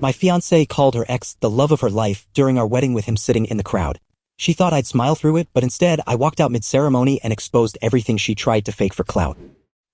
My fiancée called her ex the love of her life during our wedding with him sitting in the crowd. She thought I'd smile through it, but instead I walked out mid-ceremony and exposed everything she tried to fake for clout.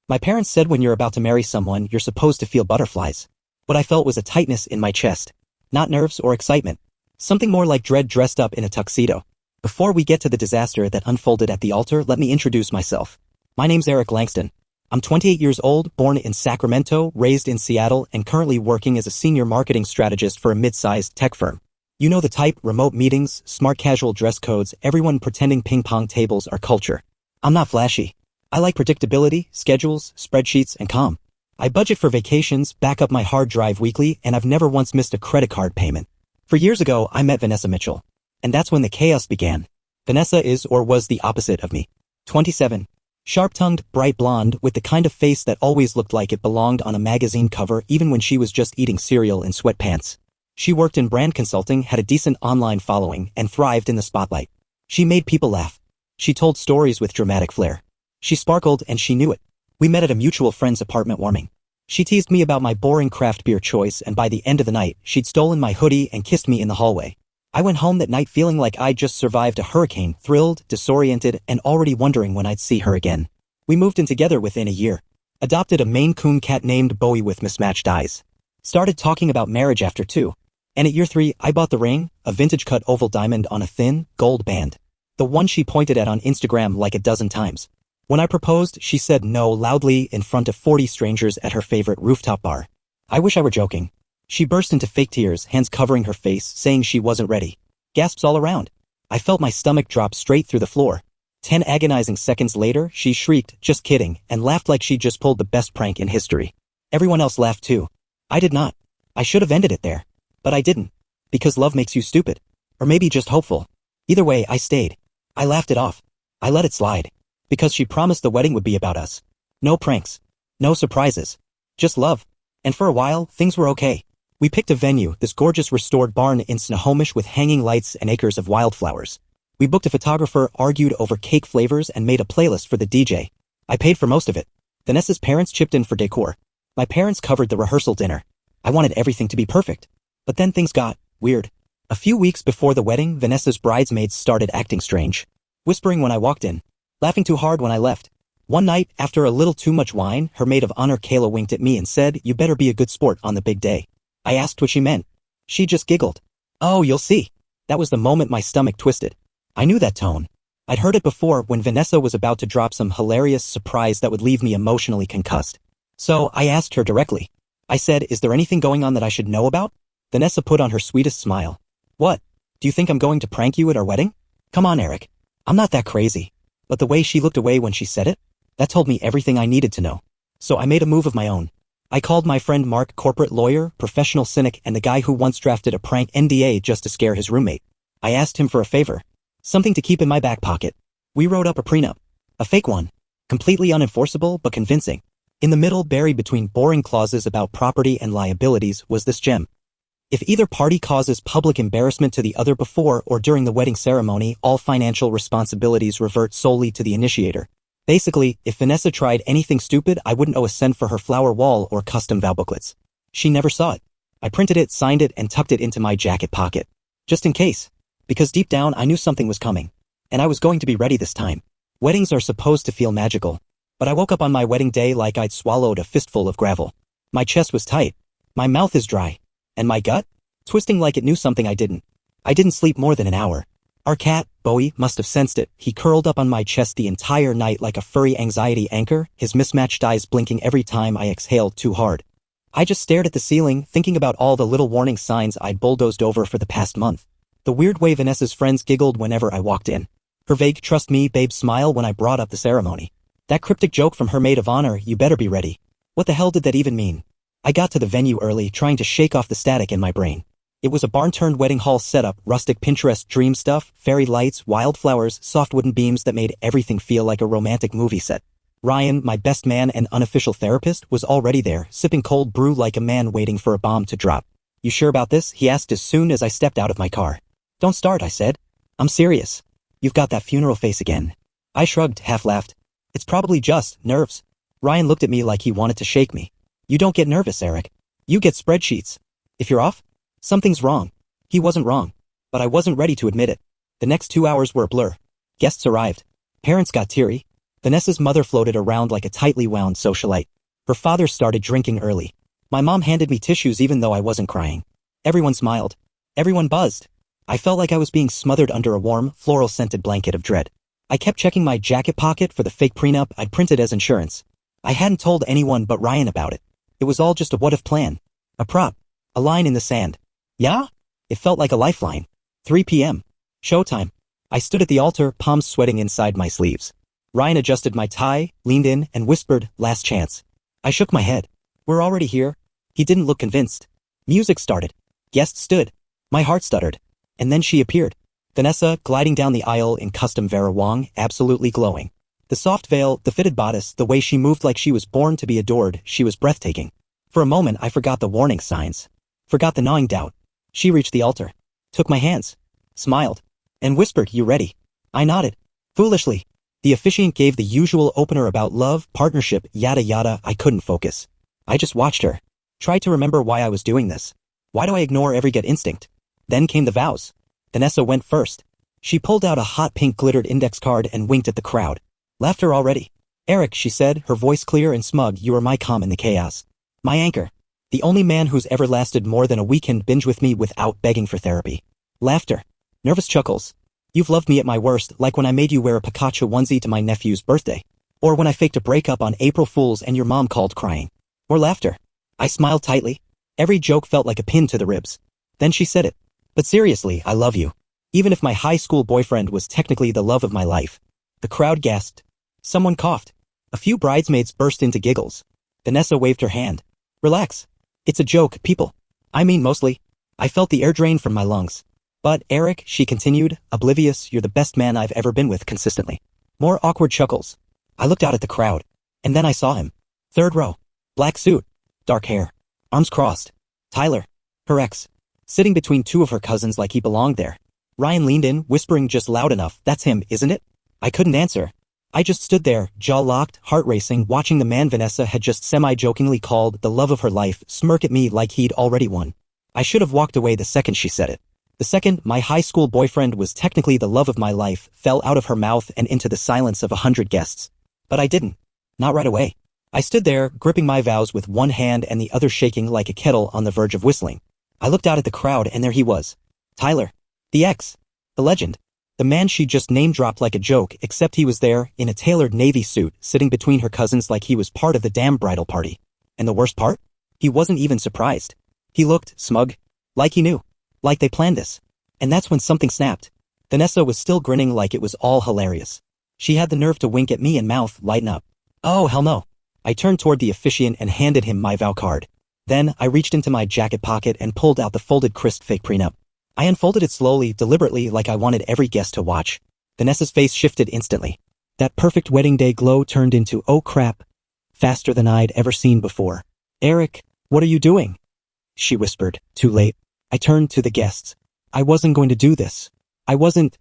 My parents said when you're about to marry someone, you're supposed to feel butterflies. What I felt was a tightness in my chest. Not nerves or excitement. Something more like dread dressed up in a tuxedo. Before we get to the disaster that unfolded at the altar, let me introduce myself. My name's Eric Langston. I'm 28 years old, born in Sacramento, raised in Seattle, and currently working as a senior marketing strategist for a mid-sized tech firm. You know the type: remote meetings, smart casual dress codes, everyone pretending ping pong tables are culture. I'm not flashy. I like predictability, schedules, spreadsheets, and calm. I budget for vacations, back up my hard drive weekly, and I've never once missed a credit card payment. 4 years ago, I met Vanessa Mitchell. And that's when the chaos began. Vanessa is or was the opposite of me. 27. Sharp-tongued, bright blonde, with the kind of face that always looked like it belonged on a magazine cover even when she was just eating cereal in sweatpants. She worked in brand consulting, had a decent online following, and thrived in the spotlight. She made people laugh. She told stories with dramatic flair. She sparkled, and she knew it. We met at a mutual friend's apartment warming. She teased me about my boring craft beer choice, and by the end of the night, she'd stolen my hoodie and kissed me in the hallway. I went home that night feeling like I'd just survived a hurricane, thrilled, disoriented, and already wondering when I'd see her again. We moved in together within a year. Adopted a Maine Coon cat named Bowie with mismatched eyes. Started talking about marriage after 2. And at year 3, I bought the ring, a vintage-cut oval diamond on a thin, gold band. The one she pointed at on Instagram like a dozen times. When I proposed, she said no loudly in front of 40 strangers at her favorite rooftop bar. I wish I were joking. She burst into fake tears, hands covering her face, saying she wasn't ready. Gasps all around. I felt my stomach drop straight through the floor. 10 agonizing seconds later, she shrieked, "Just kidding," and laughed like she'd just pulled the best prank in history. Everyone else laughed too. I did not. I should have ended it there. But I didn't. Because love makes you stupid. Or maybe just hopeful. Either way, I stayed. I laughed it off. I let it slide. Because she promised the wedding would be about us. No pranks. No surprises. Just love. And for a while, things were okay. We picked a venue, this gorgeous restored barn in Snohomish with hanging lights and acres of wildflowers. We booked a photographer, argued over cake flavors, and made a playlist for the DJ. I paid for most of it. Vanessa's parents chipped in for decor. My parents covered the rehearsal dinner. I wanted everything to be perfect. But then things got weird. A few weeks before the wedding, Vanessa's bridesmaids started acting strange. Whispering when I walked in. Laughing too hard when I left. One night, after a little too much wine, her maid of honor Kayla winked at me and said, "You better be a good sport on the big day." I asked what she meant. She just giggled. "Oh, you'll see." That was the moment my stomach twisted. I knew that tone. I'd heard it before when Vanessa was about to drop some hilarious surprise that would leave me emotionally concussed. So I asked her directly. I said, "Is there anything going on that I should know about?" Vanessa put on her sweetest smile. "What? Do you think I'm going to prank you at our wedding?" "Come on, Eric. I'm not that crazy." But the way she looked away when she said it, that told me everything I needed to know. So I made a move of my own. I called my friend Mark, corporate lawyer, professional cynic, and the guy who once drafted a prank NDA just to scare his roommate. I asked him for a favor. Something to keep in my back pocket. We wrote up a prenup. A fake one. Completely unenforceable but convincing. In the middle, buried between boring clauses about property and liabilities, was this gem. If either party causes public embarrassment to the other before or during the wedding ceremony, all financial responsibilities revert solely to the initiator. Basically, if Vanessa tried anything stupid, I wouldn't owe a cent for her flower wall or custom vow booklets. She never saw it. I printed it, signed it, and tucked it into my jacket pocket. Just in case. Because deep down, I knew something was coming. And I was going to be ready this time. Weddings are supposed to feel magical. But I woke up on my wedding day like I'd swallowed a fistful of gravel. My chest was tight. My mouth is dry. And my gut? Twisting like it knew something I didn't. I didn't sleep more than an hour. Our cat, Bowie, must have sensed it. He curled up on my chest the entire night like a furry anxiety anchor, his mismatched eyes blinking every time I exhaled too hard. I just stared at the ceiling, thinking about all the little warning signs I'd bulldozed over for the past month. The weird way Vanessa's friends giggled whenever I walked in. Her vague "trust me, babe" smile when I brought up the ceremony. That cryptic joke from her maid of honor, "You better be ready." What the hell did that even mean? I got to the venue early, trying to shake off the static in my brain. It was a barn-turned-wedding hall setup, rustic Pinterest dream stuff, fairy lights, wildflowers, soft wooden beams that made everything feel like a romantic movie set. Ryan, my best man and unofficial therapist, was already there, sipping cold brew like a man waiting for a bomb to drop. "You sure about this?" he asked as soon as I stepped out of my car. "Don't start," I said. "I'm serious. You've got that funeral face again." I shrugged, half-laughed. "It's probably just nerves." Ryan looked at me like he wanted to shake me. "You don't get nervous, Eric. You get spreadsheets. If you're off, Something's wrong. He wasn't wrong. But I wasn't ready to admit it. The next 2 hours were a blur. Guests arrived. Parents got teary. Vanessa's mother floated around like a tightly wound socialite. Her father started drinking early. My mom handed me tissues even though I wasn't crying. Everyone smiled. Everyone buzzed. I felt like I was being smothered under a warm, floral-scented blanket of dread. I kept checking my jacket pocket for the fake prenup I'd printed as insurance. I hadn't told anyone but Ryan about it. It was all just a what-if plan. A prop. A line in the sand. Yeah? It felt like a lifeline. 3 p.m. Showtime. I stood at the altar, palms sweating inside my sleeves. Ryan adjusted my tie, leaned in, and whispered, "Last chance." I shook my head. "We're already here." He didn't look convinced. Music started. Guests stood. My heart stuttered. And then she appeared. Vanessa, gliding down the aisle in custom Vera Wang, absolutely glowing. The soft veil, the fitted bodice, the way she moved like she was born to be adored, she was breathtaking. For a moment I forgot the warning signs. Forgot the gnawing doubt. She reached the altar. Took my hands. Smiled. And whispered, "You ready?" I nodded. Foolishly. The officiant gave the usual opener about love, partnership, yada yada. I couldn't focus. I just watched her. Tried to remember why I was doing this. Why do I ignore every gut instinct? Then came the vows. Vanessa went first. She pulled out a hot pink glittered index card and winked at the crowd. Laughter already. "Eric," she said, her voice clear and smug, "you are my calm in the chaos. My anchor. The only man who's ever lasted more than a weekend binge with me without begging for therapy." Laughter. Nervous chuckles. "You've loved me at my worst, like when I made you wear a Pikachu onesie to my nephew's birthday. Or when I faked a breakup on April Fool's and your mom called crying." More laughter. I smiled tightly. Every joke felt like a pin to the ribs. Then she said it. "But seriously, I love you. Even if my high school boyfriend was technically the love of my life." The crowd gasped. Someone coughed. A few bridesmaids burst into giggles. Vanessa waved her hand. "Relax. It's a joke, people. I mean mostly." I felt the air drain from my lungs. "But, Eric," she continued, oblivious, "you're the best man I've ever been with consistently." More awkward chuckles. I looked out at the crowd. And then I saw him. Third row. Black suit. Dark hair. Arms crossed. Tyler. Her ex. Sitting between two of her cousins like he belonged there. Ryan leaned in, whispering just loud enough, "That's him, isn't it?" I couldn't answer. I just stood there, jaw locked, heart racing, watching the man Vanessa had just semi-jokingly called the love of her life smirk at me like he'd already won. I should have walked away the second she said it. The second my high school boyfriend was technically the love of my life fell out of her mouth and into the silence of 100 guests. But I didn't. Not right away. I stood there, gripping my vows with one hand and the other shaking like a kettle on the verge of whistling. I looked out at the crowd and there he was. Tyler. The ex. The legend. The man she just name-dropped like a joke, except he was there, in a tailored navy suit, sitting between her cousins like he was part of the damn bridal party. And the worst part? He wasn't even surprised. He looked smug. Like he knew. Like they planned this. And that's when something snapped. Vanessa was still grinning like it was all hilarious. She had the nerve to wink at me and mouth lighten up. "Oh, hell no." I turned toward the officiant and handed him my vow card. Then I reached into my jacket pocket and pulled out the folded crisp fake prenup. I unfolded it slowly, deliberately, like I wanted every guest to watch. Vanessa's face shifted instantly. That perfect wedding day glow turned into, "Oh crap," faster than I'd ever seen before. "Eric, what are you doing?" she whispered. Too late. I turned to the guests. "I wasn't going to do this. I wasn't,"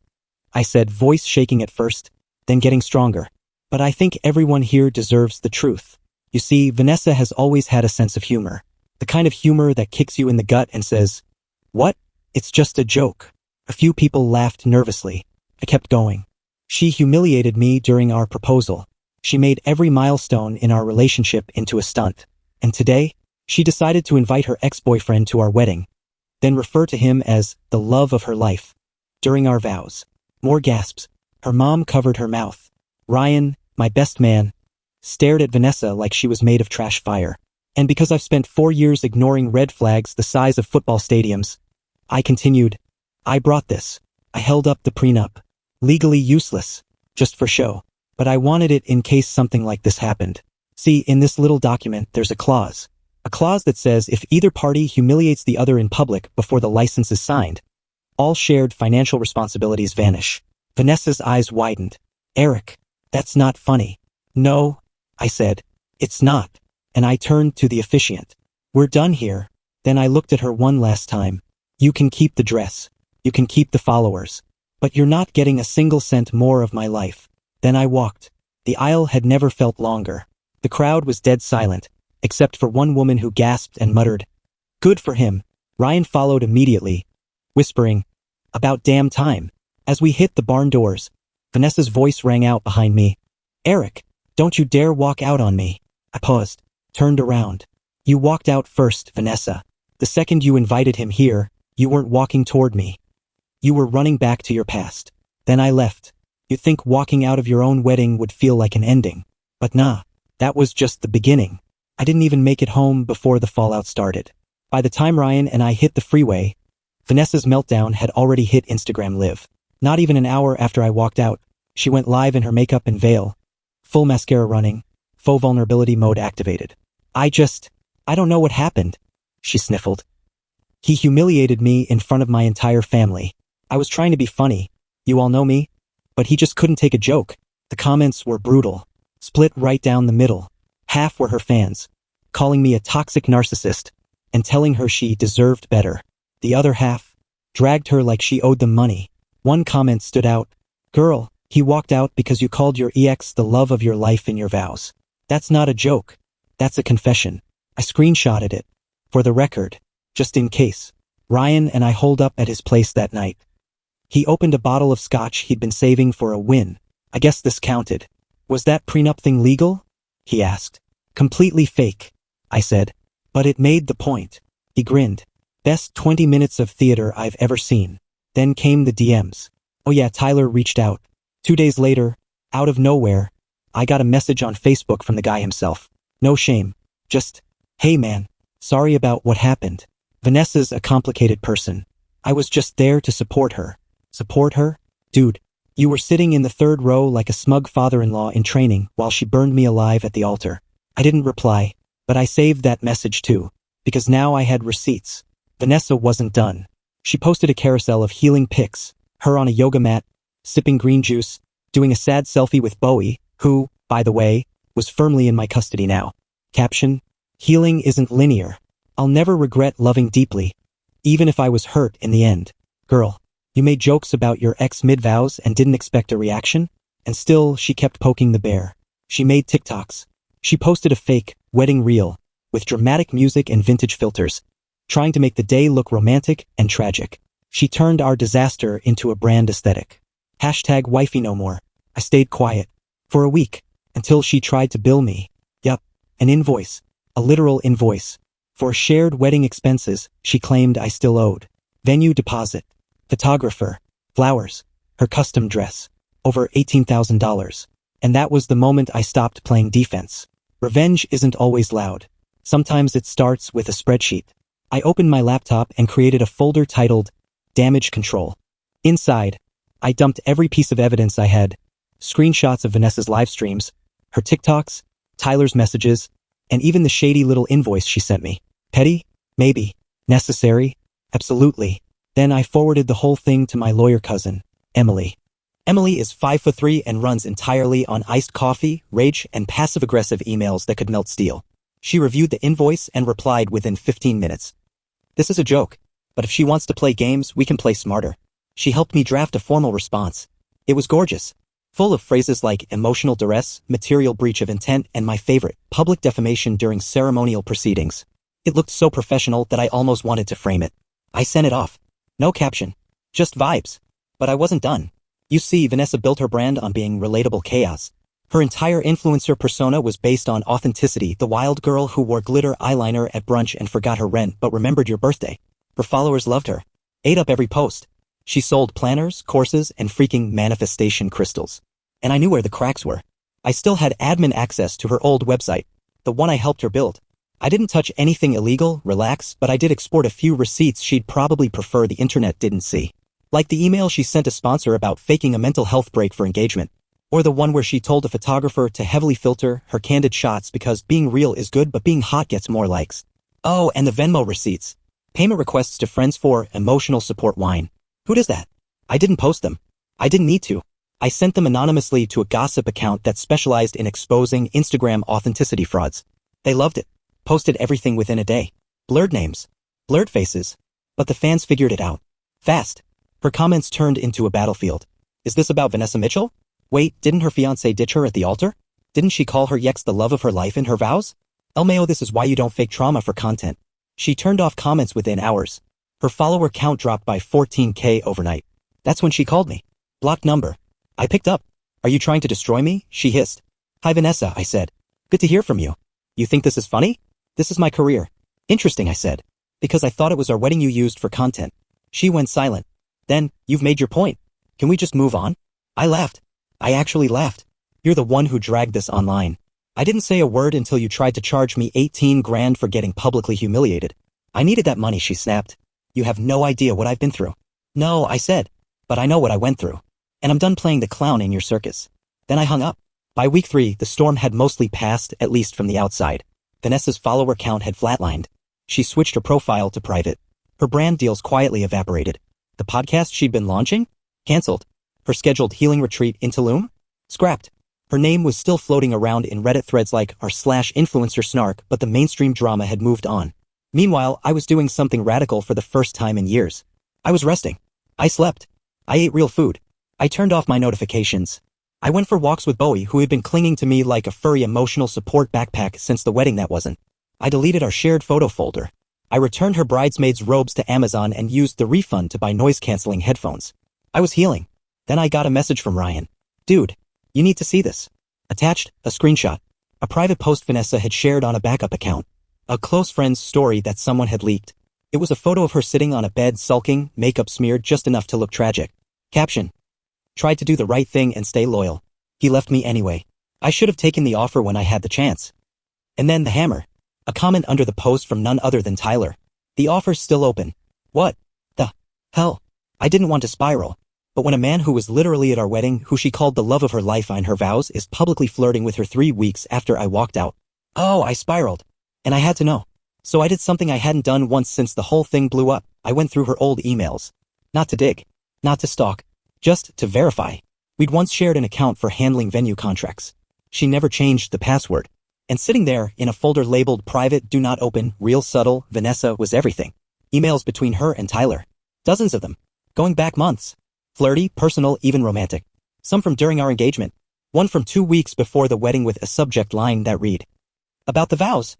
I said, voice shaking at first, then getting stronger. "But I think everyone here deserves the truth. You see, Vanessa has always had a sense of humor. The kind of humor that kicks you in the gut and says, 'What? It's just a joke.'" A few people laughed nervously. I kept going. "She humiliated me during our proposal. She made every milestone in our relationship into a stunt. And today, she decided to invite her ex-boyfriend to our wedding, then refer to him as the love of her life. During our vows." More gasps. Her mom covered her mouth. Ryan, my best man, stared at Vanessa like she was made of trash fire. And because I've spent 4 years ignoring red flags the size of football stadiums, I continued. "I brought this. I held up the prenup. Legally useless. Just for show. But I wanted it in case something like this happened. See, in this little document, there's a clause. A clause that says if either party humiliates the other in public before the license is signed, all shared financial responsibilities vanish." Vanessa's eyes widened. "Eric, that's not funny." "No," I said. "It's not." And I turned to the officiant. "We're done here." Then I looked at her one last time. "You can keep the dress. You can keep the followers. But you're not getting a single cent more of my life." Then I walked. The aisle had never felt longer. The crowd was dead silent, except for one woman who gasped and muttered, "Good for him." Ryan followed immediately, whispering, "About damn time." As we hit the barn doors, Vanessa's voice rang out behind me. "Eric, don't you dare walk out on me." I paused, turned around. "You walked out first, Vanessa. The second you invited him here, you weren't walking toward me. You were running back to your past. Then I left. You'd think walking out of your own wedding would feel like an ending. But nah, that was just the beginning. I didn't even make it home before the fallout started." By the time Ryan and I hit the freeway, Vanessa's meltdown had already hit Instagram Live. Not even an hour after I walked out, she went live in her makeup and veil, full mascara running, faux vulnerability mode activated. I don't know what happened," she sniffled. "He humiliated me in front of my entire family. I was trying to be funny, you all know me, but he just couldn't take a joke." The comments were brutal, split right down the middle. Half were her fans, calling me a toxic narcissist and telling her she deserved better. The other half dragged her like she owed them money. One comment stood out. "Girl, he walked out because you called your ex the love of your life in your vows. That's not a joke. That's a confession." I screenshotted it. For the record, just in case, Ryan and I holed up at his place that night. He opened a bottle of scotch he'd been saving for a win. "I guess this counted. Was that prenup thing legal?" he asked. "Completely fake," I said. "But it made the point." He grinned. "Best 20 minutes of theater I've ever seen." Then came the DMs. "Oh yeah, Tyler reached out." 2 days later, out of nowhere, I got a message on Facebook from the guy himself. No shame. Just, "Hey man, sorry about what happened. Vanessa's a complicated person. I was just there to support her." Support her? Dude, you were sitting in the third row like a smug father-in-law in training while she burned me alive at the altar. I didn't reply, but I saved that message too, because now I had receipts. Vanessa wasn't done. She posted a carousel of healing pics, her on a yoga mat, sipping green juice, doing a sad selfie with Bowie, who, by the way, was firmly in my custody now. Caption: "Healing isn't linear. I'll never regret loving deeply, even if I was hurt in the end. Girl, you made jokes about your ex mid-vows and didn't expect a reaction?" And still, she kept poking the bear. She made TikToks. She posted a fake wedding reel with dramatic music and vintage filters, trying to make the day look romantic and tragic. She turned our disaster into a brand aesthetic. Hashtag wifey no more. I stayed quiet for a week until she tried to bill me. Yup, an invoice, a literal invoice, for shared wedding expenses she claimed I still owed. Venue deposit, photographer, flowers, her custom dress, over $18,000. And that was the moment I stopped playing defense. Revenge isn't always loud. Sometimes it starts with a spreadsheet. I opened my laptop and created a folder titled Damage Control. Inside, I dumped every piece of evidence I had, screenshots of Vanessa's live streams, her TikToks, Tyler's messages, and even the shady little invoice she sent me. Petty? Maybe. Necessary? Absolutely. Then I forwarded the whole thing to my lawyer cousin, Emily. Emily is 5'3" and runs entirely on iced coffee, rage, and passive-aggressive emails that could melt steel. She reviewed the invoice and replied within 15 minutes. "This is a joke, but if she wants to play games, we can play smarter." She helped me draft a formal response. It was gorgeous, full of phrases like emotional duress, material breach of intent, and my favorite, public defamation during ceremonial proceedings. It looked so professional that I almost wanted to frame it. I sent it off. No caption, just vibes. But I wasn't done. You see, Vanessa built her brand on being relatable chaos. Her entire influencer persona was based on authenticity, the wild girl who wore glitter eyeliner at brunch and forgot her rent but remembered your birthday. Her followers loved her, ate up every post. She sold planners, courses, and freaking manifestation crystals. And I knew where the cracks were. I still had admin access to her old website, the one I helped her build. I didn't touch anything illegal, relax, but I did export a few receipts she'd probably prefer the internet didn't see. Like the email she sent a sponsor about faking a mental health break for engagement. Or the one where she told a photographer to heavily filter her candid shots because being real is good but being hot gets more likes. Oh, and the Venmo receipts. Payment requests to friends for emotional support wine. Who does that? I didn't post them. I didn't need to. I sent them anonymously to a gossip account that specialized in exposing Instagram authenticity frauds. They loved it. Posted everything within a day. Blurred names. Blurred faces. But the fans figured it out. Fast. Her comments turned into a battlefield. Is this about Vanessa Mitchell? Wait, didn't her fiancé ditch her at the altar? Didn't she call her ex the love of her life in her vows? LMAO, this is why you don't fake trauma for content. She turned off comments within hours. Her follower count dropped by 14K overnight. That's when she called me. Blocked number. I picked up. Are you trying to destroy me? She hissed. Hi Vanessa, I said. Good to hear from you. You think this is funny? This is my career. Interesting, I said. Because I thought it was our wedding you used for content. She went silent. Then, you've made your point. Can we just move on? I laughed. I actually laughed. You're the one who dragged this online. I didn't say a word until you tried to charge me 18 grand for getting publicly humiliated. I needed that money, she snapped. You have no idea what I've been through. No, I said. But I know what I went through. And I'm done playing the clown in your circus. Then I hung up. By week 3, the storm had mostly passed, at least from the outside. Vanessa's follower count had flatlined. She switched her profile to private. Her brand deals quietly evaporated. The podcast she'd been launching? Cancelled. Her scheduled healing retreat in Tulum? Scrapped. Her name was still floating around in Reddit threads like r/influencer snark, but the mainstream drama had moved on. Meanwhile, I was doing something radical for the first time in years. I was resting. I slept. I ate real food. I turned off my notifications. I went for walks with Bowie, who had been clinging to me like a furry emotional support backpack since the wedding that wasn't. I deleted our shared photo folder. I returned her bridesmaids' robes to Amazon and used the refund to buy noise-canceling headphones. I was healing. Then I got a message from Ryan. Dude, you need to see this. Attached, a screenshot. A private post Vanessa had shared on a backup account. A close friend's story that someone had leaked. It was a photo of her sitting on a bed sulking, makeup smeared just enough to look tragic. Caption. Tried to do the right thing and stay loyal. He left me anyway. I should have taken the offer when I had the chance. And then the hammer. A comment under the post from none other than Tyler. The offer's still open. What the hell? I didn't want to spiral. But when a man who was literally at our wedding, who she called the love of her life on her vows, is publicly flirting with her 3 weeks after I walked out. Oh, I spiraled. And I had to know. So I did something I hadn't done once since the whole thing blew up. I went through her old emails. Not to dig. Not to stalk. Just to verify. We'd once shared an account for handling venue contracts. She never changed the password. And sitting there, in a folder labeled private, do not open, real subtle, Vanessa was everything. Emails between her and Tyler. Dozens of them. Going back months. Flirty, personal, even romantic. Some from during our engagement. One from 2 weeks before the wedding with a subject line that read. About the vows.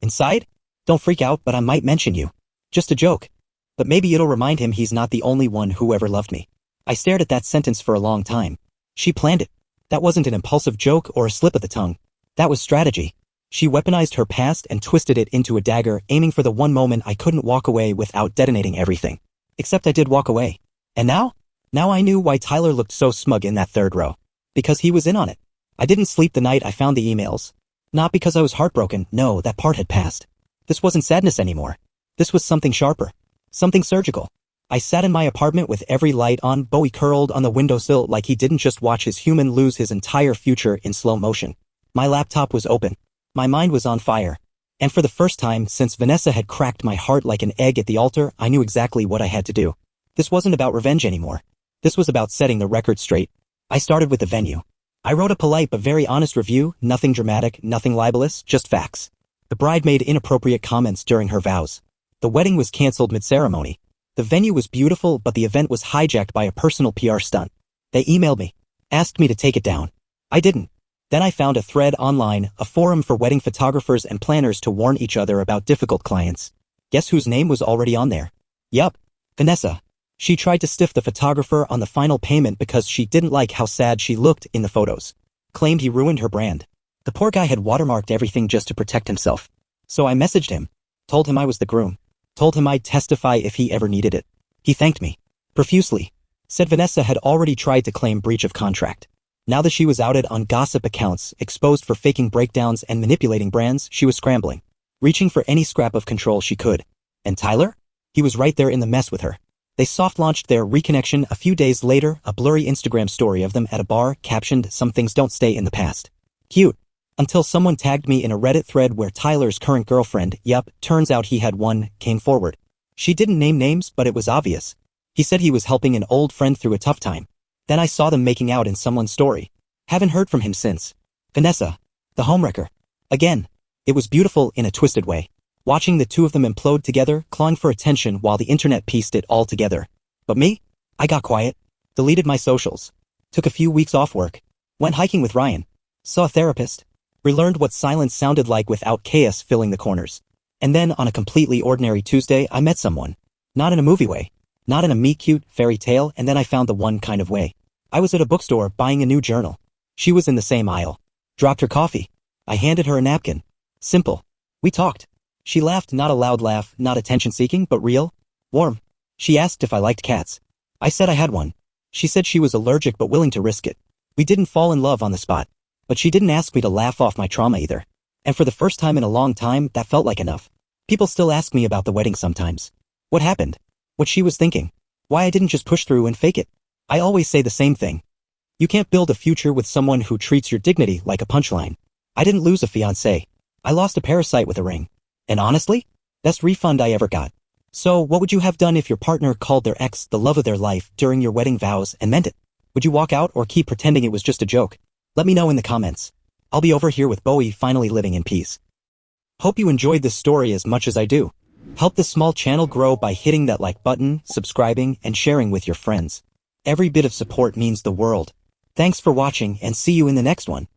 Inside? Don't freak out, but I might mention you. Just a joke. But maybe it'll remind him he's not the only one who ever loved me. I stared at that sentence for a long time. She planned it. That wasn't an impulsive joke or a slip of the tongue. That was strategy. She weaponized her past and twisted it into a dagger, aiming for the one moment I couldn't walk away without detonating everything. Except I did walk away. And now? Now I knew why Tyler looked so smug in that third row. Because he was in on it. I didn't sleep the night I found the emails. Not because I was heartbroken, no, that part had passed. This wasn't sadness anymore. This was something sharper. Something surgical. I sat in my apartment with every light on, Bowie curled on the windowsill like he didn't just watch his human lose his entire future in slow motion. My laptop was open. My mind was on fire. And for the first time since Vanessa had cracked my heart like an egg at the altar, I knew exactly what I had to do. This wasn't about revenge anymore. This was about setting the record straight. I started with the venue. I wrote a polite but very honest review, nothing dramatic, nothing libelous, just facts. The bride made inappropriate comments during her vows. The wedding was canceled mid-ceremony. The venue was beautiful, but the event was hijacked by a personal PR stunt. They emailed me. Asked me to take it down. I didn't. Then I found a thread online, a forum for wedding photographers and planners to warn each other about difficult clients. Guess whose name was already on there? Yup. Vanessa. She tried to stiff the photographer on the final payment because she didn't like how sad she looked in the photos. Claimed he ruined her brand. The poor guy had watermarked everything just to protect himself. So I messaged him. Told him I was the groom. Told him I'd testify if he ever needed it. He thanked me. Profusely. Said Vanessa had already tried to claim breach of contract. Now that she was outed on gossip accounts, exposed for faking breakdowns and manipulating brands, she was scrambling. Reaching for any scrap of control she could. And Tyler? He was right there in the mess with her. They soft-launched their reconnection a few days later, a blurry Instagram story of them at a bar, captioned, "Some things don't stay in the past." Cute. Until someone tagged me in a Reddit thread where Tyler's current girlfriend, yup, turns out he had one, came forward. She didn't name names, but it was obvious. He said he was helping an old friend through a tough time. Then I saw them making out in someone's story. Haven't heard from him since. Vanessa. The homewrecker. Again. It was beautiful in a twisted way. Watching the two of them implode together, clawing for attention while the internet pieced it all together. But me? I got quiet. Deleted my socials. Took a few weeks off work. Went hiking with Ryan. Saw a therapist. Relearned what silence sounded like without chaos filling the corners. And then on a completely ordinary Tuesday I met someone. Not in a movie way. Not in a meet-cute fairy tale and then I found the one kind of way. I was at a bookstore buying a new journal. She was in the same aisle. Dropped her coffee. I handed her a napkin. Simple. We talked. She laughed, not a loud laugh, not attention-seeking, but real. Warm. She asked if I liked cats. I said I had one. She said she was allergic but willing to risk it. We didn't fall in love on the spot. But she didn't ask me to laugh off my trauma either. And for the first time in a long time, that felt like enough. People still ask me about the wedding sometimes. What happened? What she was thinking. Why I didn't just push through and fake it. I always say the same thing. You can't build a future with someone who treats your dignity like a punchline. I didn't lose a fiancé. I lost a parasite with a ring. And honestly, best refund I ever got. So, what would you have done if your partner called their ex the love of their life during your wedding vows and meant it? Would you walk out or keep pretending it was just a joke? Let me know in the comments. I'll be over here with Bowie finally living in peace. Hope you enjoyed this story as much as I do. Help this small channel grow by hitting that like button, subscribing, and sharing with your friends. Every bit of support means the world. Thanks for watching and see you in the next one.